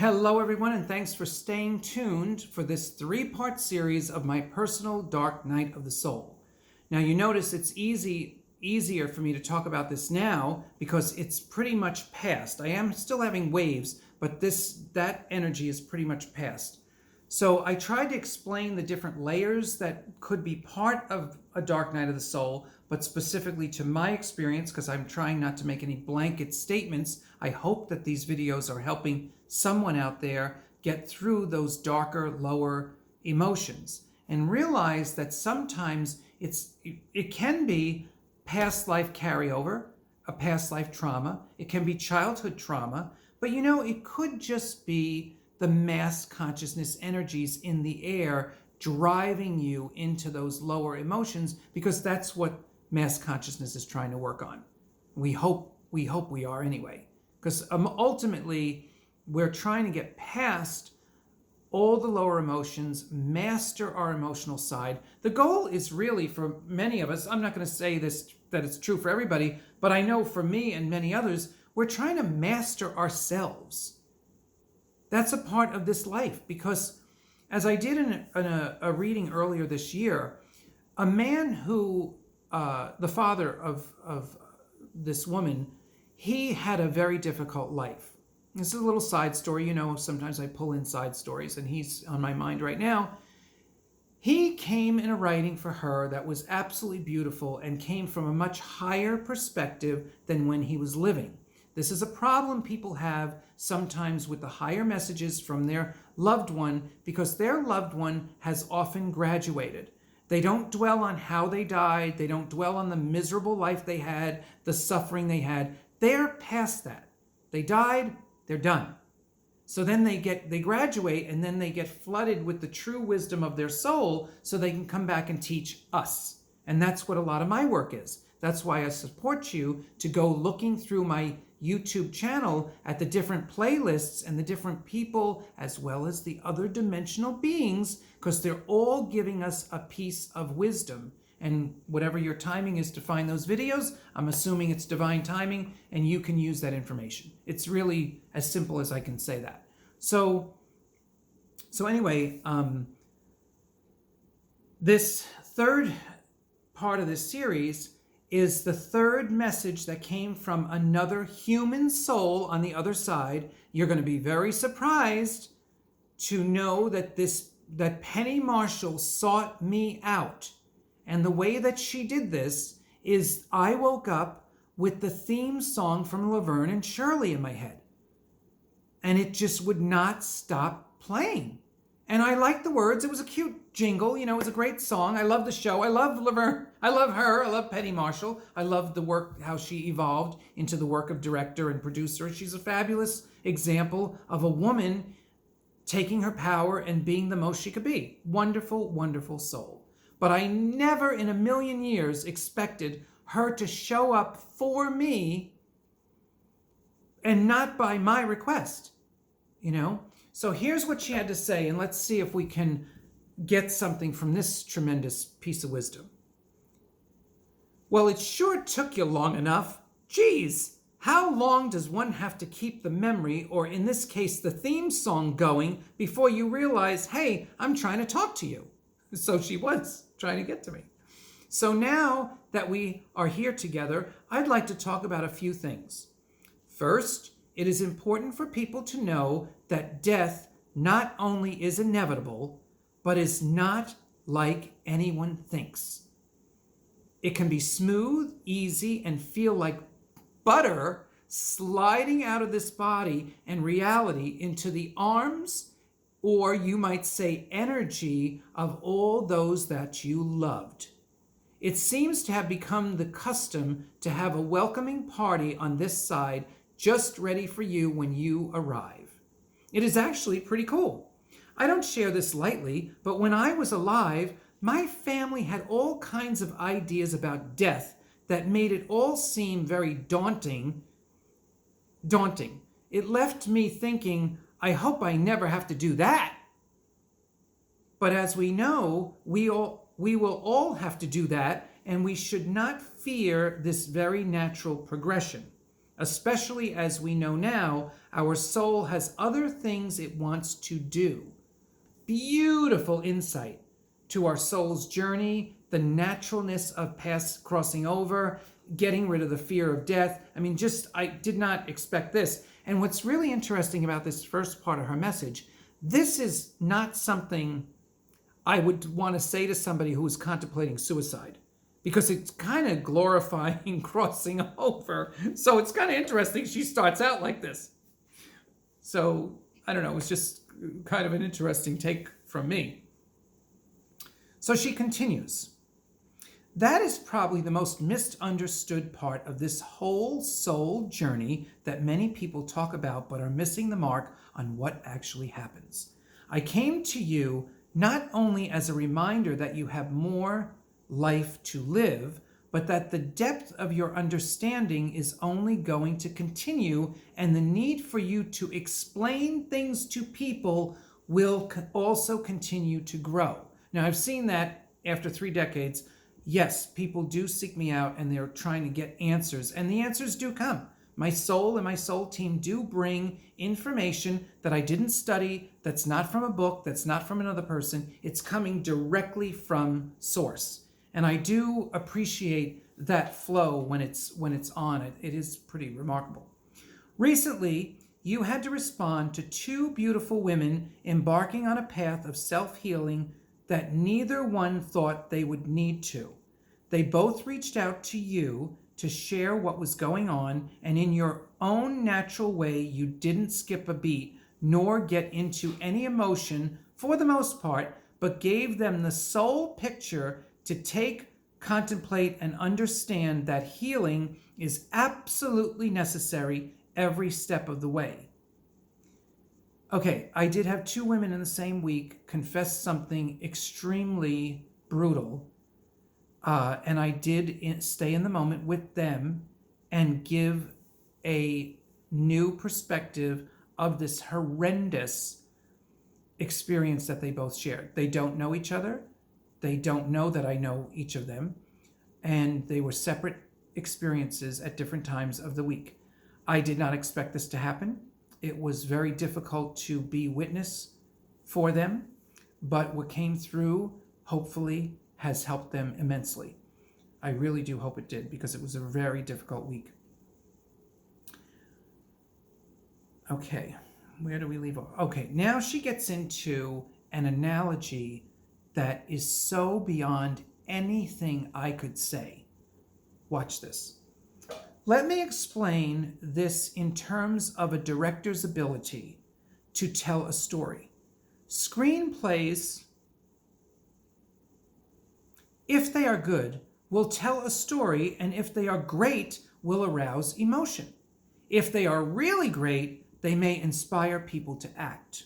Hello everyone, and thanks for staying tuned for this three-part series of my personal dark night of the soul. Now you notice it's easier for me to talk about this now because it's pretty much past. I am still having waves, but that energy is pretty much past. So I tried to explain the different layers that could be part of a dark night of the soul, but specifically to my experience, because I'm trying not to make any blanket statements. I hope that these videos are helping someone out there get through those darker, lower emotions and realize that sometimes it can be past life carryover, a past life trauma. It can be childhood trauma, but it could just be the mass consciousness energies in the air driving you into those lower emotions, because that's what mass consciousness is trying to work on. We hope we are anyway, because ultimately we're trying to get past all the lower emotions, master our emotional side. The goal is really, for many of us, I'm not going to say this that it's true for everybody, but I know for me and many others, we're trying to master ourselves. That's a part of this life, because as I did in a reading earlier this year, a man who, the father of this woman, he had a very difficult life. This is a little side story. Sometimes I pull in side stories, and he's on my mind right now. He came in a writing for her that was absolutely beautiful and came from a much higher perspective than when he was living. This is a problem people have sometimes with the higher messages from their loved one, because their loved one has often graduated. They don't dwell on how they died. They don't dwell on the miserable life they had, the suffering they had. They're past that. They died, they're done. So then they graduate, and then they get flooded with the true wisdom of their soul so they can come back and teach us. And that's what a lot of my work is. That's why I support you to go looking through my YouTube channel at the different playlists and the different people, as well as the other dimensional beings, because they're all giving us a piece of wisdom. And whatever your timing is to find those videos, I'm assuming it's divine timing, and you can use that information. It's really as simple as I can say that. So anyway, this third part of this series is the third message that came from another human soul on the other side. You're going to be very surprised to know that Penny Marshall sought me out. And the way that she did this is I woke up with the theme song from Laverne and Shirley in my head. And it just would not stop playing. And I liked the words. It was a cute jingle. It was a great song. I love the show. I love Laverne. I love her. I love Penny Marshall. I love the work, how she evolved into the work of director and producer. She's a fabulous example of a woman taking her power and being the most she could be. Wonderful, wonderful soul. But I never in a million years expected her to show up for me and not by my request, So here's what she had to say, and let's see if we can get something from this tremendous piece of wisdom. Well, it sure took you long enough. Geez, how long does one have to keep the memory, or in this case, the theme song going before you realize, hey, I'm trying to talk to you? So she was trying to get to me. So now that we are here together, I'd like to talk about a few things. First, it is important for people to know that death not only is inevitable, but is not like anyone thinks. It can be smooth, easy, and feel like butter sliding out of this body and reality into the arms, or you might say energy, of all those that you loved. It seems to have become the custom to have a welcoming party on this side just ready for you when you arrive. It is actually pretty cool. I don't share this lightly, but when I was alive, my family had all kinds of ideas about death that made it all seem very daunting. It left me thinking, I hope I never have to do that. But as we know, we will all have to do that, and we should not fear this very natural progression. especially as we know now, our soul has other things it wants to do. Beautiful insight to our soul's journey, the naturalness of past crossing over, getting rid of the fear of death. I mean, I did not expect this. And what's really interesting about this first part of her message, this is not something I would want to say to somebody who is contemplating suicide, because it's kind of glorifying crossing over. So it's kind of interesting she starts out like this. So, I don't know, it's just kind of an interesting take from me. So she continues. That is probably the most misunderstood part of this whole soul journey that many people talk about but are missing the mark on what actually happens. I came to you not only as a reminder that you have more life to live, but that the depth of your understanding is only going to continue, and the need for you to explain things to people will also continue to grow. Now, I've seen that after 3 decades. Yes, people do seek me out and they're trying to get answers, and the answers do come. My soul and my soul team do bring information that I didn't study, that's not from a book, that's not from another person. It's coming directly from source. And I do appreciate that flow when it's on. It is pretty remarkable. Recently, you had to respond to 2 beautiful women embarking on a path of self-healing that neither one thought they would need to. They both reached out to you to share what was going on, and in your own natural way, you didn't skip a beat, nor get into any emotion for the most part, but gave them the soul picture to take, contemplate, and understand that healing is absolutely necessary every step of the way. Okay, I did have 2 women in the same week confess something extremely brutal, and I did stay in the moment with them and give a new perspective of this horrendous experience that they both shared. They don't know each other. They don't know that I know each of them, and they were separate experiences at different times of the week. I did not expect this to happen. It was very difficult to be witness for them, but what came through, hopefully, has helped them immensely. I really do hope it did, because it was a very difficult week. Okay, where do we leave off? Okay, now she gets into an analogy that is so beyond anything I could say. Watch this. Let me explain this in terms of a director's ability to tell a story. Screenplays, if they are good, will tell a story, and if they are great, will arouse emotion. If they are really great, they may inspire people to act.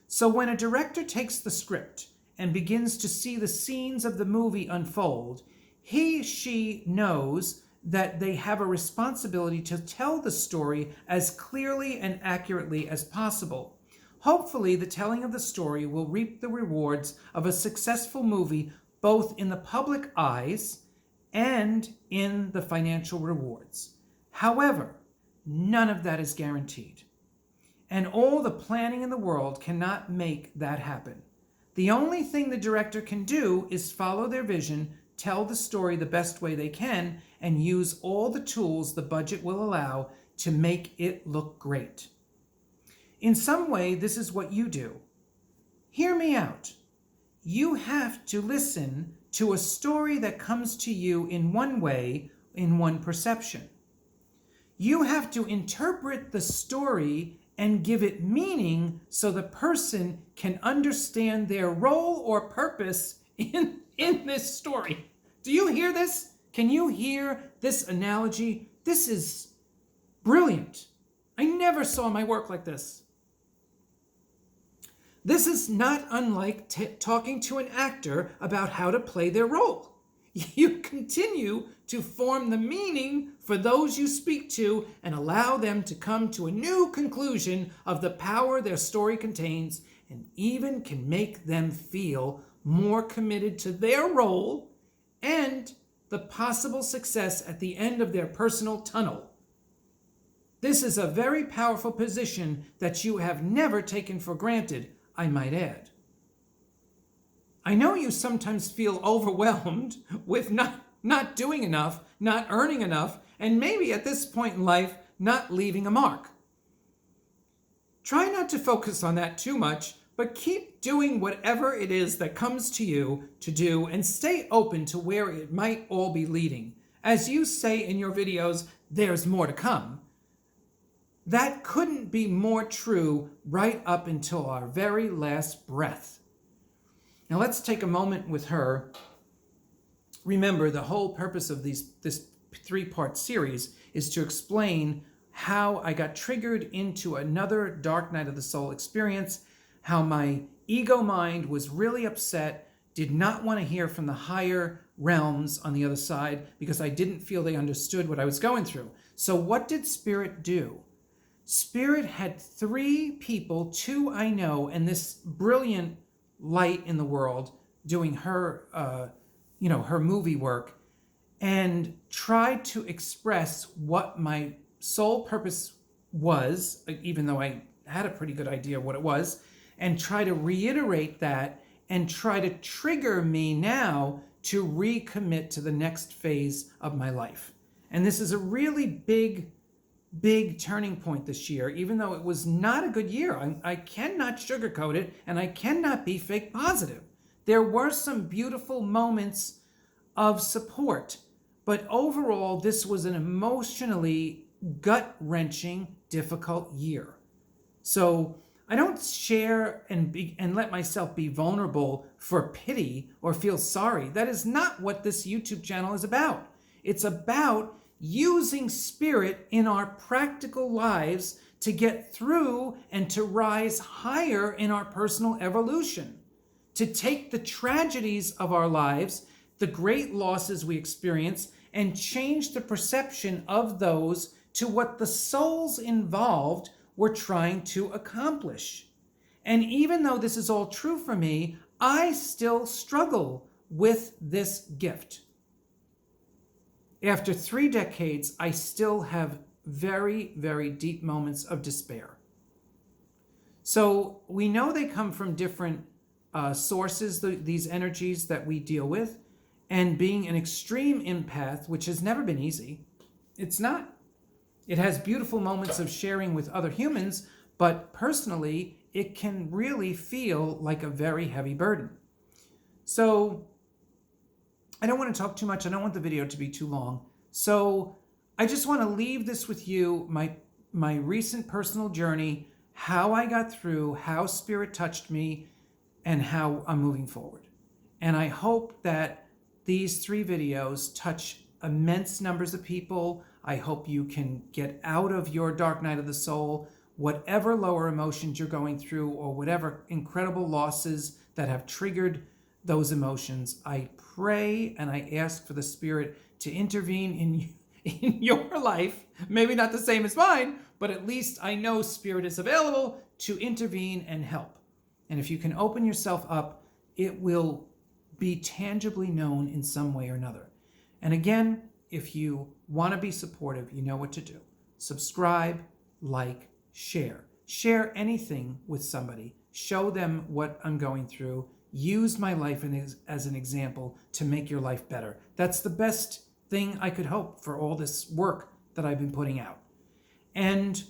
So when a director takes the script and begins to see the scenes of the movie unfold, she knows that they have a responsibility to tell the story as clearly and accurately as possible. Hopefully, the telling of the story will reap the rewards of a successful movie, both in the public eyes and in the financial rewards. However, none of that is guaranteed, and all the planning in the world cannot make that happen. The only thing the director can do is follow their vision, tell the story the best way they can, and use all the tools the budget will allow to make it look great. In some way, this is what you do. Hear me out. You have to listen to a story that comes to you in one way, in one perception. You have to interpret the story and give it meaning so the person can understand their role or purpose in this story. Do you hear this? Can you hear this analogy? This is brilliant. I never saw my work like this. This is not unlike talking to an actor about how to play their role. You continue to form the meaning for those you speak to and allow them to come to a new conclusion of the power their story contains, and even can make them feel more committed to their role and the possible success at the end of their personal tunnel. This is a very powerful position that you have never taken for granted, I might add. I know you sometimes feel overwhelmed with not doing enough, not earning enough, and maybe at this point in life, not leaving a mark. Try not to focus on that too much, but keep doing whatever it is that comes to you to do and stay open to where it might all be leading. As you say in your videos, there's more to come. That couldn't be more true right up until our very last breath. Now let's take a moment with her. Remember, the whole purpose of this 3-part series is to explain how I got triggered into another dark night of the soul experience, how my ego mind was really upset, did not want to hear from the higher realms on the other side because I didn't feel they understood what I was going through. So what did Spirit do? Spirit had 3 people, 2 I know, and this brilliant light in the world doing her, her movie work, and tried to express what my soul purpose was, even though I had a pretty good idea of what it was, and try to reiterate that and try to trigger me now to recommit to the next phase of my life. And this is a really big turning point this year, even though it was not a good year. I cannot sugarcoat it, and I cannot be fake positive. There were some beautiful moments of support, but overall, this was an emotionally gut-wrenching, difficult year. So I don't share and let myself be vulnerable for pity or feel sorry. That is not what this YouTube channel is about. It's about using Spirit in our practical lives to get through and to rise higher in our personal evolution, to take the tragedies of our lives, the great losses we experience, and change the perception of those to what the souls involved were trying to accomplish. And even though this is all true for me, I still struggle with this gift. After 3 decades, I still have very, very deep moments of despair. So we know they come from different sources, these energies that we deal with, and being an extreme empath, which has never been easy, it's not. It has beautiful moments of sharing with other humans, but personally, it can really feel like a very heavy burden. So I don't want to talk too much. I don't want the video to be too long. So I just want to leave this with you, my recent personal journey, how I got through, how Spirit touched me, and how I'm moving forward. And I hope that these 3 videos touch immense numbers of people. I hope you can get out of your dark night of the soul, whatever lower emotions you're going through or whatever incredible losses that have triggered those emotions. I pray and I ask for the Spirit to intervene in your life. Maybe not the same as mine, but at least I know Spirit is available to intervene and help. And if you can open yourself up, it will be tangibly known in some way or another. And again, if you want to be supportive, you know what to do. Subscribe, like, share. Share anything with somebody. Show them what I'm going through. Use my life as an example to make your life better. That's the best thing I could hope for all this work that I've been putting out. And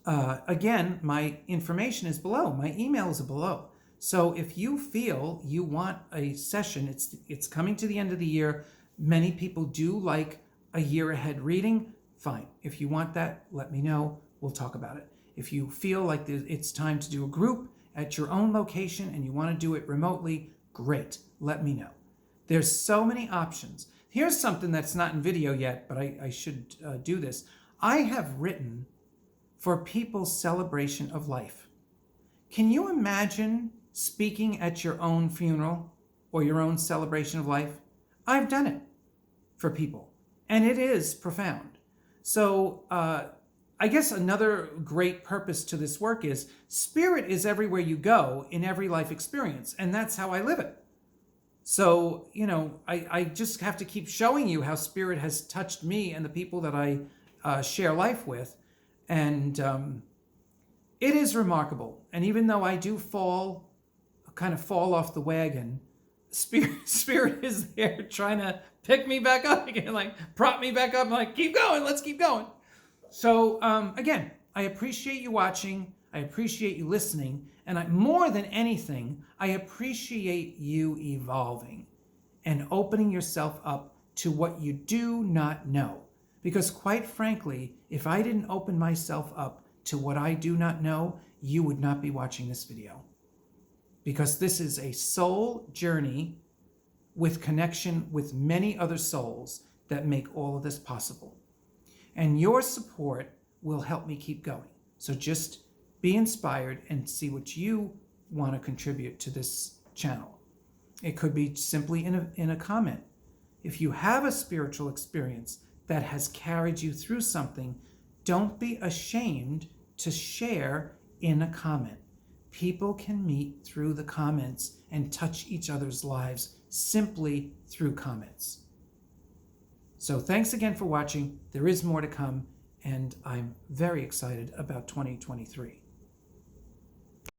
again, my information is below. My email is below. So if you feel you want a session, it's coming to the end of the year. Many people do like a year ahead reading. Fine. If you want that, let me know. We'll talk about it. If you feel like it's time to do a group at your own location and you want to do it remotely, great. Let me know. There's so many options. Here's something that's not in video yet, but I should do this. I have written for people's celebration of life. Can you imagine speaking at your own funeral or your own celebration of life? I've done it for people, and it is profound. So I guess another great purpose to this work is Spirit is everywhere you go in every life experience, and that's how I live it. So, I just have to keep showing you how Spirit has touched me and the people that I share life with. And it is remarkable. And even though I do kind of fall off the wagon, Spirit is there trying to pick me back up again, like prop me back up, like keep going, let's keep going. So again, I appreciate you watching. I appreciate you listening. And more than anything, I appreciate you evolving and opening yourself up to what you do not know. Because quite frankly, if I didn't open myself up to what I do not know, you would not be watching this video. Because this is a soul journey with connection with many other souls that make all of this possible. And your support will help me keep going. So just be inspired and see what you want to contribute to this channel. It could be simply in a comment. If you have a spiritual experience that has carried you through something, don't be ashamed to share in a comment. People can meet through the comments and touch each other's lives simply through comments. So thanks again for watching. There is more to come, and I'm very excited about 2023.